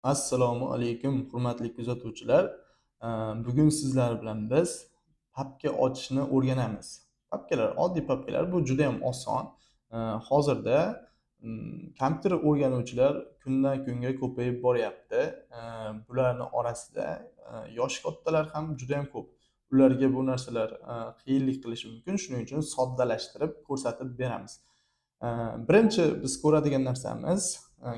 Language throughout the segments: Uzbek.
Assalomu alaykum, hurmatli kuzatuvchilar. Bugun sizlar bilan biz papka ochishni o'rganamiz. Oddiy papkalar bu juda ham oson. Hozirda kompyuter o'rganuvchilar kundan kunga ko'payib boryapti. Bularni orasida yoshi kattalar ham juda ham ko'p. Ularga bu narsalar qiyinlik qilishi mumkin. Shuning uchun soddalashtirib ko'rsatib beramiz. Birinchi biz ko'radigan narsamiz,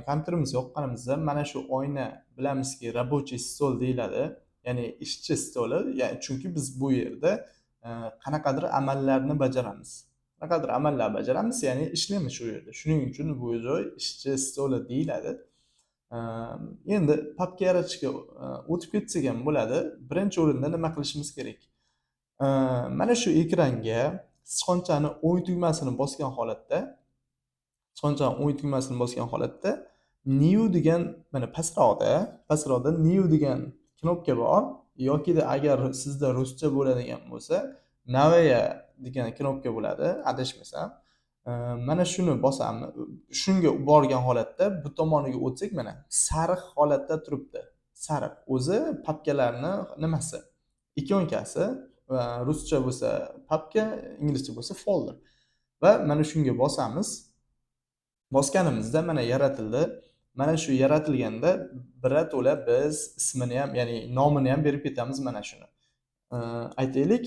kompyuterimiz yoqqanimizda mana shu oyna bilamizki, рабочий stol deyiladi. Ya'ni ishchi stoli. Ya'ni chunki biz bu yerda qanaqadir amallarni bajaramiz. Qanaqadir amallar bajaramiz, ya'ni ishlaymiz shu yerda. Shuning uchun bu joy ishchi stoli deyiladi. Endi papka yaratishga o'tib ketsak ham bo'ladi. Birinchi o'rinda nima qilishimiz kerak? Mana shu ekranga sichqonchani o'ng tugmasini bosgan holatda new degan mana pastroqda new degan knopka bor yokida agar sizda ruscha bo'ladigan bo'lsa novaya degan knopka bo'ladi adashmasam. Mana shuni bosamiz. Shunga borgan holatda bu tomoniga o'tsak mana sariq holatda turibdi. Sariq o'zi papkalarni nimasi? Ikonkasi va ruscha bo'lsa papka, inglizcha bo'lsa folder. Va mana shunga bosamiz. Bosganimizda mana yaratildi. Mana shu yaratilganda birato'la biz ismini ham, ya'ni nomini ham berib ketamiz mana shuni. Aytaylik,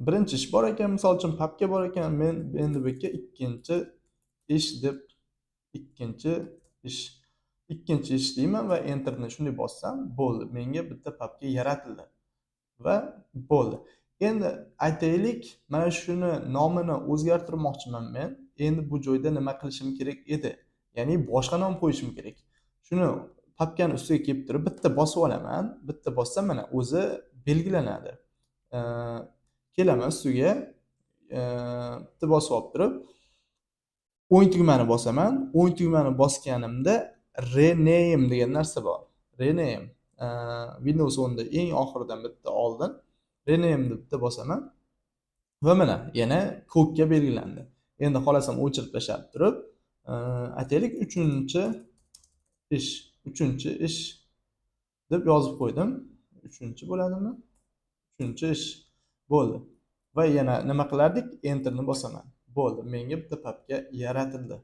birinchi ish bor ekan, misol uchun papka bor ekan, men endi bu yerga ikkinchi ish deyman va enterni shunday bossam, bo'ldi. Menga bitta papka yaratildi va bo'ldi. Endi aytaylik, mana shuni nomini o'zgartirmoqchiman men. Endi bu joyda nima qilishim kerak edi? Ya'ni boshqa nom qo'yishim kerak. Shuni papkani ustiga kelib turib bitta bosib olaman. Bitta bossam mana o'zi belgilanadi. Kelaman ustiga, bitta bosib olib turib, o'ng tugmani bosaman. O'ng tugmani bosganimda rename degan narsa bor. Rename Windows 10 da eng oxiridan bitta oldin rename deb bitta bosaman va mana yana ko'kka belgilandi. Endi xohlasam o'chirib tashlab turib, aytaylik 3-ish deb yozib qo'ydim. 3-chi bo'ladimi? 3-ish bo'ldi. Va yana nima qilardik? Enterni bosaman. Bo'ldi. Menga bitta papka yaratildi.